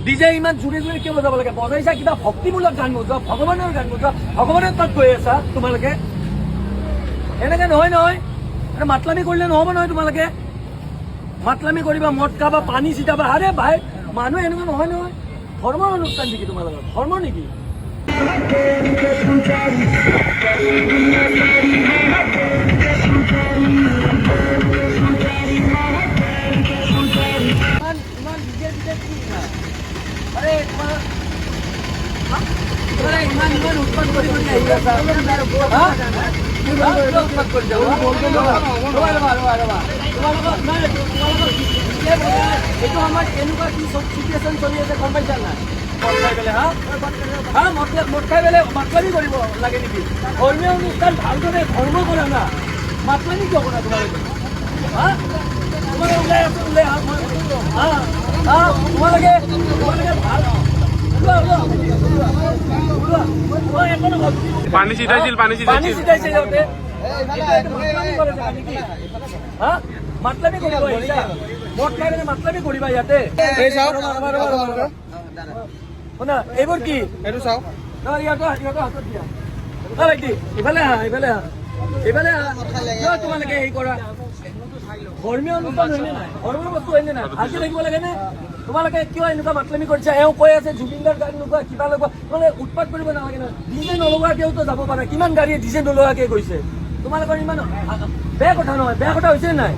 DJ ইমান জোৰে জোৰে কিয় বজাব লাগে? বজাইছা কিবা ভক্তিমূলক গান বজোৱা, ভগৱানৰ গান বজোৱা, ভগৱানৰ তাত গৈ আছা তোমালোকে। এনেকে নহয় নহয়, মাতলামি কৰিলে নহ'ব নহয়। তোমালোকে মাতলামি কৰিবা, মদ খাবা, পানী ছিটাবা। আৰে ভাই মানুহ এনেকুৱা নহয় নহয়। ধৰ্মৰ অনুষ্ঠান নেকি তোমালোকৰ? ধৰ্ম নেকি? ইমান উৎপাত কৰি আহি আছা, উৎপাত কৰি যাব। এইটো আমাৰ এনেকুৱা কি চিটুৱেশ্যন চলি আছে গম পাইছা নাই? মদ খাই পেলাই মদ খাই পেলাই মাতলামি কৰিব লাগে নেকি? ধৰ্মীয় অনুষ্ঠান ভালদৰে ধৰ্ম কৰা না, মাতলামি কিয় কৰা তোমালোকে? তোমালোকে ওলাই আছো, ওলাই তোমালোকে ভাল পানী ছিটাইছিল সিহঁতে মাতলামি কৰিব আহিছা? মদ খাই পেলাই মাতলামি কৰিবা ইয়াতে? শুনা এইবোৰ কি? এইটো চাওক ইহঁতৰ হাতত দিয়া। ভাইটি ইফালে আহা, ইফালে আহা, ইফালে আহা। কিয় তোমালোকে হেৰি কৰা? ধৰ্মীয় অনুষ্ঠান হয়নে নাই? ধৰ্মীয় বস্তু হয়নে নাই? ভালকে থাকিব লাগে নে? তোমালোকে কিয় এনেকুৱা মাতলামি কৰিছা? এওঁ কৈ আছে জুবিনদাৰ গান লগোৱা, কিবা লগোৱা। তোমালোকে উৎপাত কৰিব নালাগে নহয়। ডিজে নলগোৱাকেওতো যাব পাৰে। কিমান গাড়ীয়ে ডিজে নলগোৱাকে গৈছে। তোমালোকৰ ইমান বেয়া কথা নহয়। বেয়া কথা হৈছে নাই?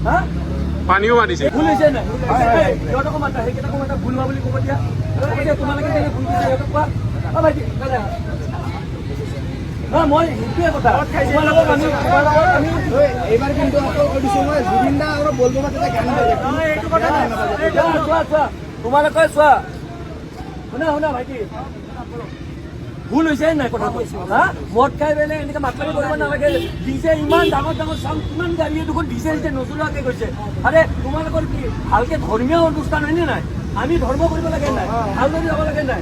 হা পানীও মাৰিছে, ভুল হৈছে নাই? সিহঁতকো মাতা, সেইকেইটাকো মাতা, ভুল হোৱা বুলি ক'ব দিয়া। তোমালোকে যেনে ভুল কৰিছে সিহঁতক কোৱা। ভাইটি মই সেইটোৱে কথা। এইবাৰ কিন্তু জুবিন দা আৰু বলবম এইটো কথা নাই। চোৱা তোমালোকে চোৱা, শুনা শুনা ভাইটি, ভুল হৈছে নাই কথা কৈছো? হা মদ খাই পেলাই এনেকে মাতলামি কৰিব নালাগে। ডিজে ইমান ডাঙৰ ডাঙৰ চাউণ্ড, কিমান গাড়ীয়ে দেখোন ডিজে নচলোৱাকে গৈছে। আৰে তোমালোকৰ কি ভালকে ধৰ্মীয় অনুষ্ঠান হয়নে নাই? আমি ধৰ্ম কৰিব লাগে নাই? ভালদৰে যাব লাগে নাই?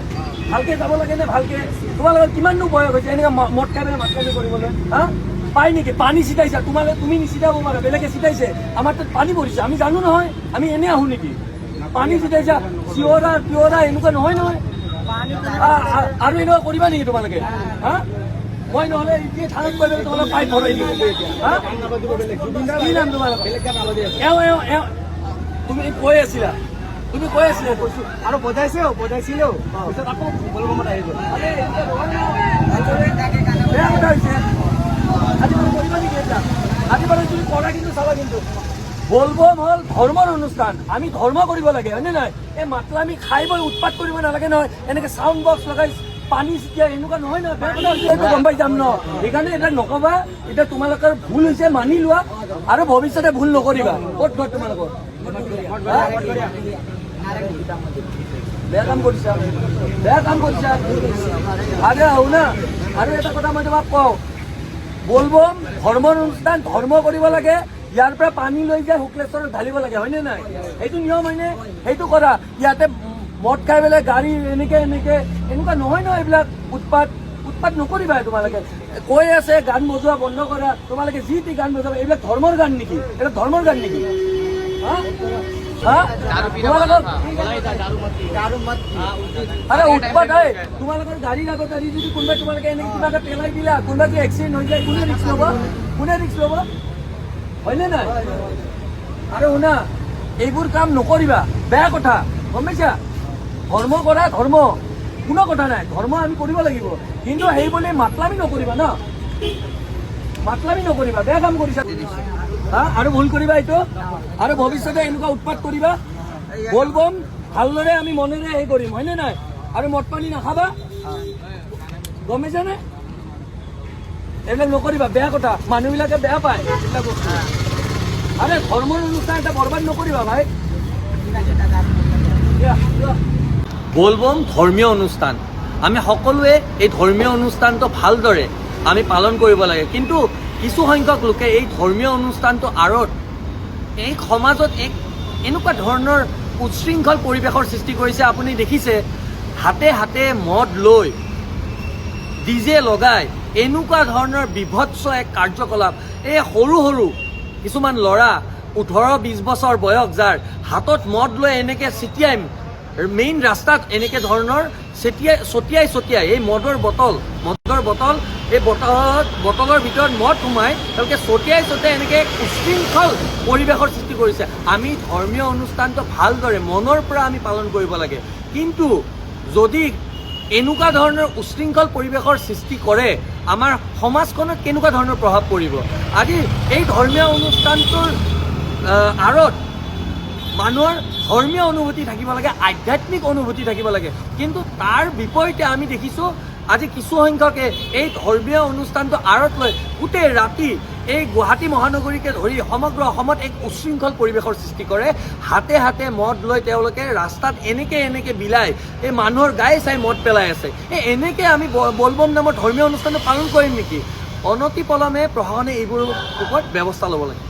ভালকে যাব লাগে নে? ভালকে তোমালোকৰ কিমাননো বয়স হৈছে এনেকে মদ খাই পেলাই মাতলামি কৰিবলৈ? হা পাই নেকি? পানী ছিটাইছা তোমালোকে, তুমি নিছিটাব পাৰা, বেলেগে ছিটাইছে। আমাৰ তাত পানী পৰিছে, আমি জানো নহয়। আমি এনে আহো নেকি? পানী ছিটাইছা, চিঞৰা তিয়ৰা এনেকুৱা নহয় নহয়। আৰু এনেকুৱা কৰিবা নেকি তোমালোকে? হা মই নহ'লে এতিয়া থানাত গৈ পেলাই তোমালোকে পাইপ ভৰাই দিম। কি নাম তোমালোকৰ? তুমি কৈ আছিলা, কৈছো আৰু বজাইছিলেও পিছত আকৌ বলবমত আহি গ'ল। বেয়া কথা হৈছে। আজি বাৰু কৰিবা নেকি এতিয়া? আজি বাৰু তুমি কৰা কিন্তু চাবা কিন্তু। বলবম হ'ল ধৰ্মৰ অনুষ্ঠান, আমি ধৰ্ম কৰিব লাগে হয়নে নাই? এই মাতলামি খাই বৈ উৎপাত কৰিব নালাগে নহয়। এনেকে চাউণ্ড বক্স লগাই পানী ছিটিয়া এনেকুৱা নহয় নহয়। বেয়া কথা হৈছে, এইটো গম পাই যাম ন। সেইকাৰণে এটা নকবা। এতিয়া তোমালোকৰ ভুল হৈছে মানি লোৱা আৰু ভৱিষ্যতে ভুল নকৰিবা। ক'ত ঘৰ তোমালোকৰ? বেয়া কাম কৰিছা, বেয়া কাম কৰিছা। আগে আহো না। আৰু এটা কথা মই তোমাক কওঁ, বলবম ধৰ্মৰ অনুষ্ঠান, ধৰ্ম কৰিব লাগে। ইয়াৰ পৰা পানী লৈ যায় শুক্লেশ্বৰত ঢালিব লাগে হয়নে নাই? সেইটো নিয়ম হয়নে? সেইটো কৰা। ইয়াতে মদ খাই পেলাই গাড়ী এনেকে এনেকুৱা নহয় নহয়। এইবিলাক উৎপাত নকৰিবা। তোমালোকে কৈ আছে গান বজোৱা বন্ধ কৰা, তোমালোকে যি টি গান বজাবা। এইবিলাক ধৰ্মৰ গান নেকি? এটা ধৰ্মৰ গান নেকি? আৰে উৎপাত হয় তোমালোকৰ গাড়ীৰ আগত আহি যদি কোনোবাই তোমালোকে এনেকে কিবাকে পেলাই দিলা, কোনোবা কি এক্সিডেণ্ট হৈ যায়, কোনে ৰিক্স ল'ব? হয়নে নাই? আৰু শুনা, এইবোৰ কাম নকৰিবা, বেয়া কথা গম পাইছা? ধৰ্ম কৰা, ধৰ্ম কোনো কথা নাই, ধৰ্ম আমি কৰিব লাগিব। কিন্তু সেই বুলি মাতলামি নকৰিবা ন, মাতলামি নকৰিবা। বেয়া কাম কৰিছা আৰু ভুল কৰিবা এইটো। আৰু ভৱিষ্যতে এনেকুৱা উৎপাত কৰিবা। বলবম ভালদৰে আমি মনেৰে হেৰি কৰিম হয়নে নাই? আৰু মদ পানী নাখাবা, গম পাইছানে? এইবিলাক নকৰিবা, বেয়া কথা। মানুহবিলাকে বেয়া পায় এইবিলাক বস্তু। আৰে ধৰ্মৰ অনুষ্ঠান এটা বৰবাদ নকৰিবা ভাই। বলবম ধৰ্মীয় অনুষ্ঠান, আমি সকলোৱে এই ধৰ্মীয় অনুষ্ঠানটো ভালদৰে আমি পালন কৰিব লাগে। কিন্তু কিছু সংখ্যক লোকে এই ধৰ্মীয় অনুষ্ঠানটো আঁৰত এই সমাজত এনেকুৱা ধৰণৰ উচ্ছৃংখল পৰিৱেশৰ সৃষ্টি কৰিছে। আপুনি দেখিছে হাতে হাতে মদ লৈ ডিজে লগাই এনেকুৱা ধৰণৰ বিভৎস এক কাৰ্যকলাপ। এই সৰু সৰু কিছুমান ল'ৰা 18-20 বছৰ বয়স, যাৰ হাতত মদ লৈ এনেকৈ চিটিয়াই মেইন ৰাস্তাত এনেকে ধৰণৰ ছটিয়াই এই মদৰ বটল এই বটলৰ ভিতৰত মদ সোমাই তেওঁলোকে ছটিয়াই এনেকে উশৃংখল পৰিৱেশৰ সৃষ্টি কৰিছে। আমি ধৰ্মীয় অনুষ্ঠানটো ভালদৰে মনৰ পৰা আমি পালন কৰিব লাগে, কিন্তু যদি এনেকুৱা ধৰণৰ উশৃংখল পৰিৱেশৰ সৃষ্টি কৰে আমাৰ সমাজখনত কেনেকুৱা ধৰণৰ প্ৰভাৱ পৰিব। আজি এই ধৰ্মীয় অনুষ্ঠানটোৰ আঁৰত মানুহৰ ধৰ্মীয় অনুভূতি থাকিব লাগে, আধ্যাত্মিক অনুভূতি থাকিব লাগে, কিন্তু তাৰ বিপৰীতে আমি দেখিছোঁ আজি কিছু সংখ্যকে এই ধৰ্মীয় অনুষ্ঠানটো আঁৰত লৈ গোটেই ৰাতি এই গুৱাহাটী মহানগৰীকে ধৰি সমগ্ৰ অসমত এক উশৃংখল পৰিৱেশৰ সৃষ্টি কৰে। হাতে হাতে মদ লৈ তেওঁলোকে ৰাস্তাত এনেকে বিলাই এই মানুহৰ গায়ে চাই মদ পেলাই আছে। এনেকে আমি বলবম নামৰ ধৰ্মীয় অনুষ্ঠানটো পালন কৰিম নেকি? অনতিপলমে প্ৰশাসনে এইবোৰৰ ওপৰত ব্যৱস্থা ল'ব লাগে।